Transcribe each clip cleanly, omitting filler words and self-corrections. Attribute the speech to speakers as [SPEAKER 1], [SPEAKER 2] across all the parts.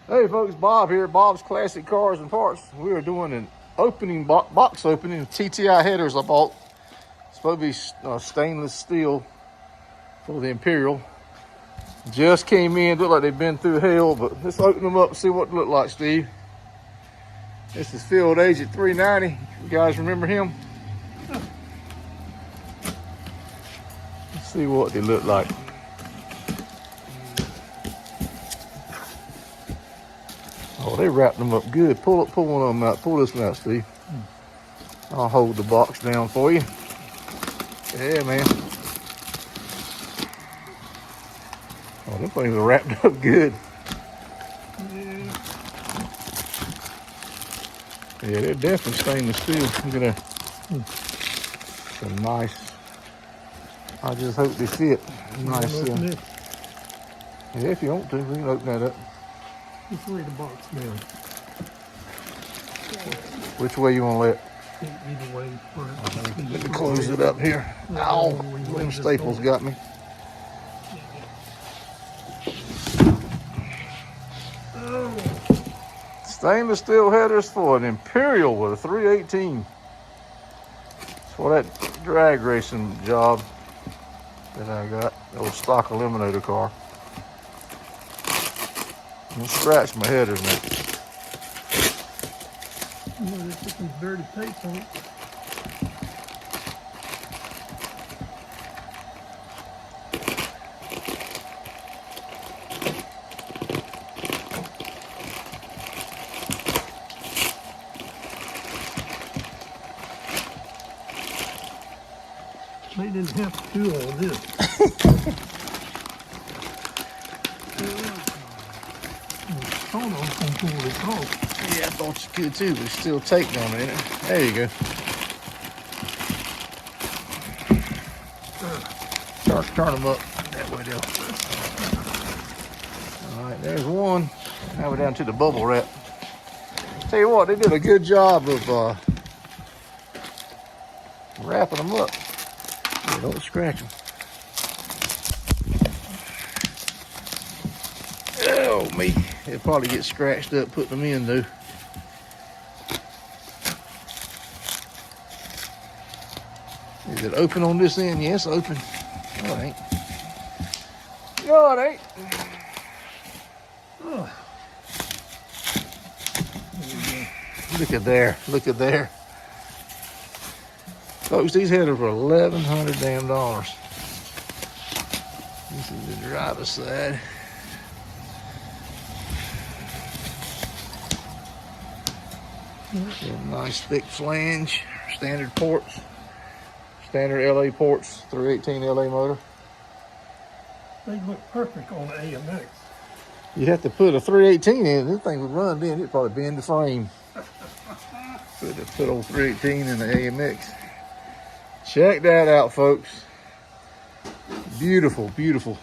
[SPEAKER 1] Hey folks, Bob here, Bob's Classic Cars and Parts. We are doing an opening box opening of TTI headers I bought. It's supposed to be stainless steel for the Imperial. Just came in, look like they've been through hell, but let's open them up and see what they look like, Steve. This is Field Agent 390. You guys remember him? Let's see what they look like. Oh, they wrapped them up good. Pull one of them out. Pull this one out, Steve. I'll hold the box down for you. Yeah, man. Oh, them things are wrapped up good. Yeah, they're definitely stainless steel. Look at that. Some nice. I just hope they fit. Nice. Yeah, if you want to, we can open that up.
[SPEAKER 2] Just lay the box down.
[SPEAKER 1] Which way you want to lay it?
[SPEAKER 2] Either way.
[SPEAKER 1] Let me close it up here. Ow! Them staples got me. Stainless steel headers for an Imperial with a 318. It's for that drag racing job that I got. The old stock eliminator car. I'm gonna scratch my headers now.
[SPEAKER 2] They put some dirty tape on it. They didn't have to do all this.
[SPEAKER 1] Yeah, I thought you could too, but it's still taped on it. There you go. Turn them up. That way they'll. All right, there's one. Now we're down to the bubble wrap. Tell you what, they did a good job of wrapping them up. Yeah, don't scratch them. Oh, me. It'll probably get scratched up putting them in, though. Is it open on this end? Yes, open. No, it ain't. No, it ain't. Oh. Look at there. Look at there. Folks, these headers were $1,100 damn dollars. This is the driver's side. Nice thick flange, standard ports, standard LA ports, 318 LA motor.
[SPEAKER 2] They look perfect on the AMX.
[SPEAKER 1] You'd have to put a 318 in. This thing would run then. It'd probably bend the frame. Put old 318 in the AMX. Check that out, folks. Beautiful, beautiful.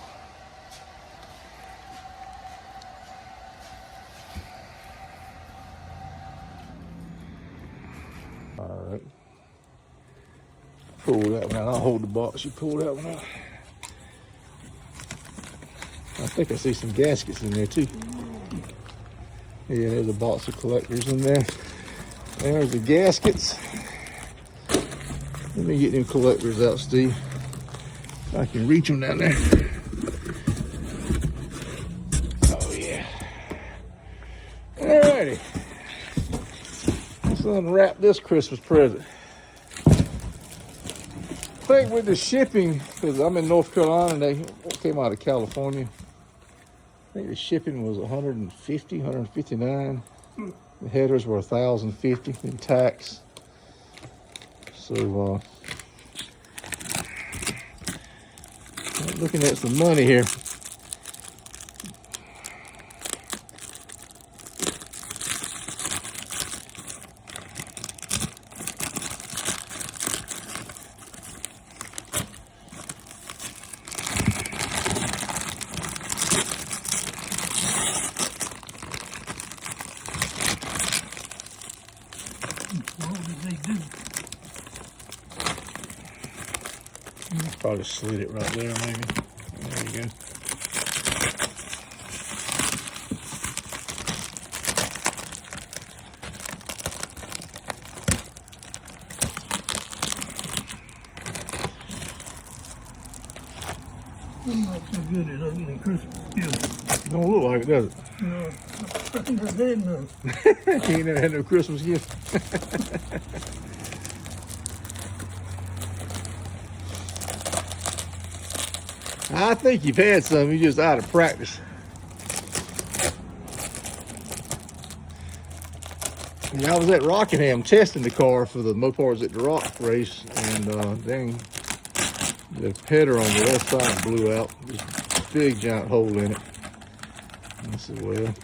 [SPEAKER 1] All right. Pull that one out. I'll hold the box. You pull that one out. I think I see some gaskets in there too. Yeah, there's a box of collectors in there. There's the gaskets. Let me get them collectors out, Steve. I can reach them down there. Oh yeah. Alrighty. Let's unwrap this Christmas present. I think with the shipping, because I'm in North Carolina and they came out of California. I think the shipping was $150, $159. The headers were $1,050 in tax. So, looking at some money here.
[SPEAKER 2] What did they do?
[SPEAKER 1] Probably slid it right there, maybe. There you go.
[SPEAKER 2] not so good as opening Christmas gifts.
[SPEAKER 1] Don't look like it, does it?
[SPEAKER 2] No, I never did know.
[SPEAKER 1] You ain't never had no Christmas gift. I think you've had some, you're just out of practice. Yeah, I was at Rockingham testing the car for the Mopars at the Rock race, and dang, the header on the left side blew out. Just a big giant hole in it. I said, well,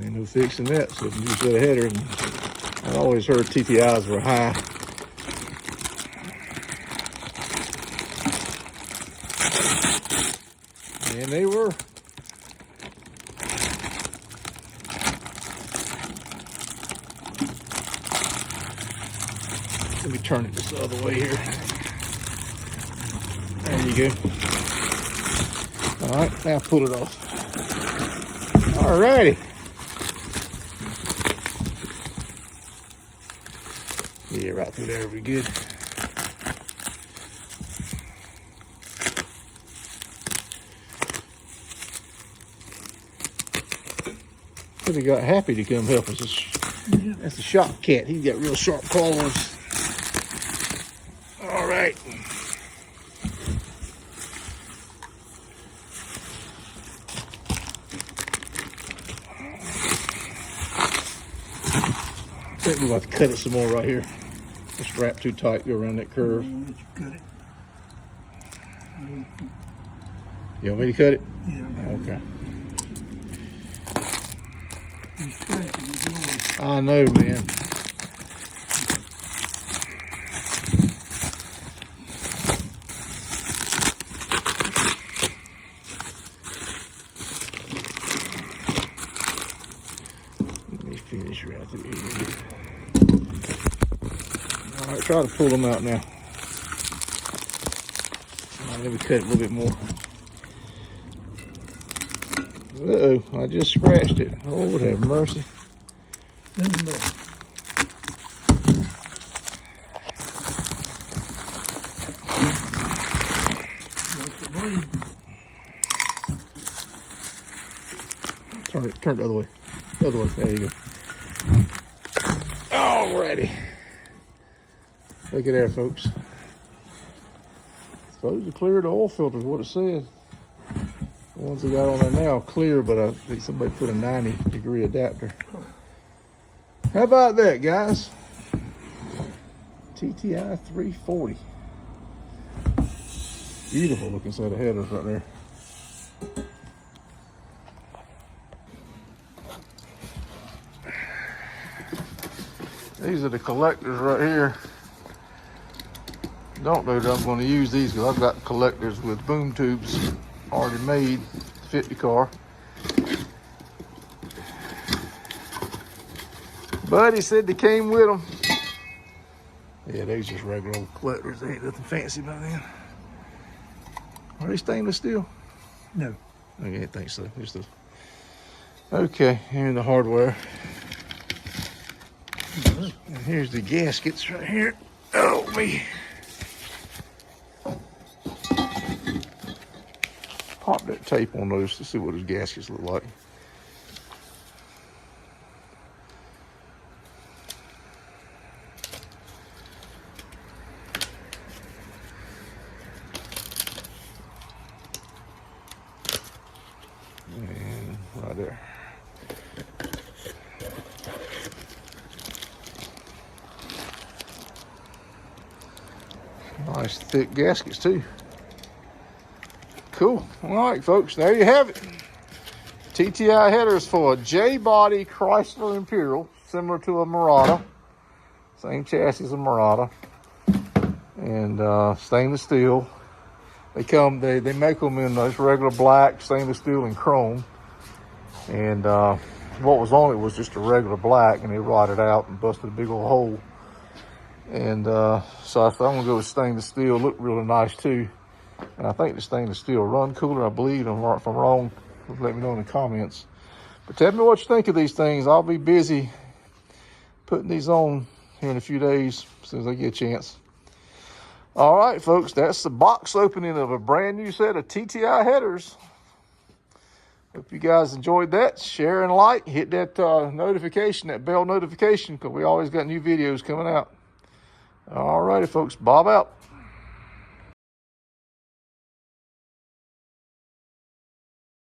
[SPEAKER 1] ain't no fixing that. So you just set a header, and I always heard TTIs were high. And they were. Let me turn it this other way here. There you go. All right, now pull it off. All righty. Yeah, right through there, we good. Could have got Happy to come help us. That's the shop cat. He's got real sharp claws. All right. I think we're going to cut it some more right here. Just wrap too tight, go around that curve.
[SPEAKER 2] Cut it.
[SPEAKER 1] You want me to cut it?
[SPEAKER 2] Yeah.
[SPEAKER 1] Okay.
[SPEAKER 2] He's scratching his nose.
[SPEAKER 1] I know, man. Let me finish right through here. All right, try to pull them out now. All right, let me cut it a little bit more. Uh-oh, I just scratched it. Lord have mercy. Turn it the other way. The other way. There you go. Alrighty. Look at there, folks. Supposed to clear the oil filter is what it said. The ones they got on there now clear, but I think somebody put a 90-degree adapter. How about that, guys? TTI 340. Beautiful looking set of headers right there. These are the collectors right here. Don't know that I'm going to use these because I've got collectors with boom tubes already made to fit the car. But he said they came with them. Yeah, they're just regular old collectors. They ain't nothing fancy about them. Are they stainless steel?
[SPEAKER 2] No.
[SPEAKER 1] I didn't think so. Just a... Okay, here's the hardware. And here's the gaskets right here. Oh, me. Pop that tape on those to see what those gaskets look like. And right there. Nice thick gaskets too. Cool. All right, folks, there you have it. TTI headers for a J-body Chrysler Imperial, similar to a Murata. Same chassis as a Murata. And stainless steel. They make them in those regular black, stainless steel, and chrome. And what was on it was just a regular black, and they rotted out and busted a big old hole. And so I thought I'm gonna go with stainless steel. Looked really nice too. And I think the stainless steel run cooler, I believe. If I'm wrong, let me know in the comments. But tell me what you think of these things. I'll be busy putting these on here in a few days as soon as I get a chance. All right, folks, that's the box opening of a brand new set of TTI headers. Hope you guys enjoyed that. Share and like. Hit that notification, that bell notification, because we always got new videos coming out. All righty, folks. Bob out.